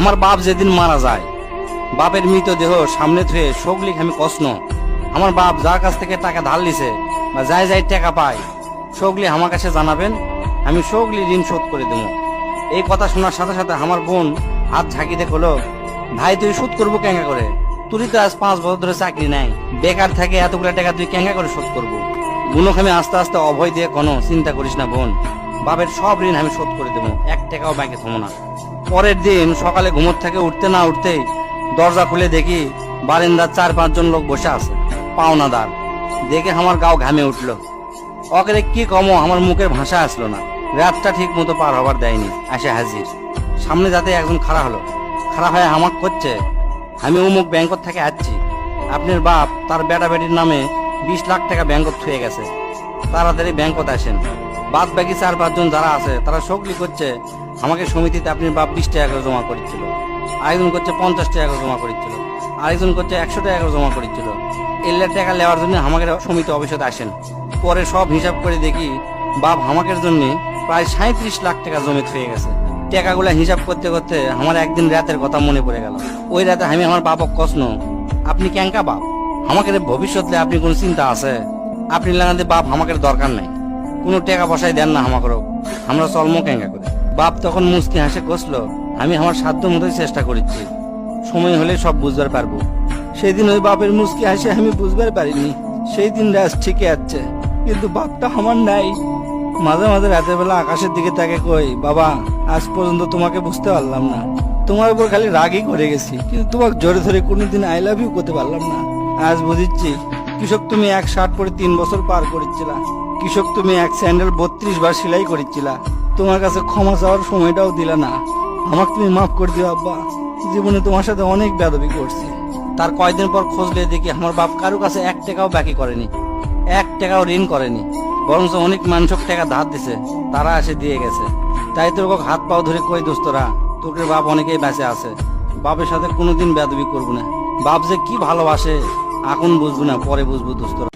আমার বাপ যেদিন মারা যায়, বাপের মৃতদেহ সামনে থুয়ে শোকলিক আমি কষ্ণ। আমার বাপ যার কাছ থেকে টাকা ধার লিছে বা যাই যাই টাকা পায়, শোকলি আমার কাছে জানাবেন, আমি শোকলি ঋণ শোধ করে দেবো। এই কথা শোনার সাথে সাথে আমার বোন হাত ঝাঁকিতে কলো, ভাই তুই শোধ করবো কেঙ্গা করে? তুই তো আজ 5 বছর ধরে চাকরি নাই, বেকার থাকে এতগুলো টাকা তুই কেঙ্গা করে শোধ করবো? বোনকে আমি আস্তে আস্তে অভয় দিয়ে কোনো চিন্তা করিস না বোন, বাপের সব ঋণ আমি শোধ করে দেবো, 1 টাকাও ব্যাংকে থমো না। পরের দিন সকালে ঘুমোর থেকে উঠতে না উঠতেই দরজা খুলে দেখি বারিন্দার 4-5 জন লোক বসে আছে, পাওনাদার। দেখে আমার গাও ঘামে উঠলো। অকেরে কি কমো, আমার মুখের ভাষা আসলো না। রাতটা ঠিক মতো পার হবার দেয়নি, আসে হাজির। সামনে যাতে একজন খাড়া হলো, খাড়া হয়ে আমাকে করছে, আমি অমুক ব্যাংকত থেকে আসছি, আপনার বাপ তার বেটা বেটির নামে 20 লাখ টাকা ব্যাংকত থুয়ে গেছে, তাড়াতাড়ি ব্যাংকত আসেন। বাদ বাকি 4-5 জন যারা আছে তারা সকলি করছে আমাকে সমিতিতে আপনার বাপ 20 টাকা করে জমা করেছিল, আরেকজন করছে 50 টাকা করে জমা করেছিল, আরেকজন করছে 100 টাকা করে জমা করেছিল। এল্লার টাকা নেওয়ার জন্য আমাকে সমিতি অফিসে আসেন। পরে সব হিসাব করে দেখি বাপ আমাকের জন্য প্রায় 37 লাখ টাকা জমি থয়ে গেছে। টাকাগুলা হিসাব করতে করতে আমার একদিন রাতের কথা মনে পড়ে গেল। ওই রাতে আমি আমার বাপক কষ্ণ, আপনি ক্যাঙ্কা বাপ, আমাকে ভবিষ্যতে আপনি কোনো চিন্তা আছে? আপনি লাগাতে বাপ আমাকে দরকার নাই, কোনো টাকা পয়সায় দেন না আমাকেও, আমরা চলমো ক্যাঙ্কা করে। বাপ তখন মুস্কি হাসে কষলো, আমি আমার সাধ্য মতোই চেষ্টা করেছি, সময় হলে সব বুঝবার পারবো। সেই দিন ওই বাপের মুস্কি হাসে আমি বুঝবার পারিনি। সেই দিন রাত ঠিকই আছে, কিন্তু বাপটা আমার নাই। মাঝে মাঝে রাতের বেলা আকাশের দিকে তাকে কই, বাবা আজ পর্যন্ত তোমাকে বুঝতে পারলাম না, তোমার উপর খালি রাগই করে গেছি, কিন্তু তোমাকে জোরে ধরে কোনোদিন আই লাভ ইউ করতে পারলাম না। আজ বুঝিচ্ছি, কৃষক তুমি 1 শার্ট পরে 3 বছর পার করেছিলা, কৃষক তুমি 1 স্যান্ডেল 32 বার সেলাই করেছিলা, তোমার কাছে ক্ষমা চাওয়ার সময়টাও দিলা না। আমাকে তুমি মাফ করে দিও আব্বা, জীবনে তোমার সাথে অনেক বেয়াদবি করছি। তার কয়েকদিন পর খোঁজলে দেখি আমার বাপ কারো কাছে 1 টাকাও বাকি করেনি, 1 টাকাও ঋণ করেনি, বরং অনেক মানুষক টাকা ধার দিছে, তারা এসে দিয়ে গেছে। তাই তোর হাত পাও ধরে কই, দোস্তরা তোকে বাপ অনেকেই বেঁচে আছে, বাপের সাথে কোনোদিন বেয়াদবি করবো না। বাপ যে কি ভালোবাসে এখন বুঝবো না, পরে বুঝবো দোস্তরা।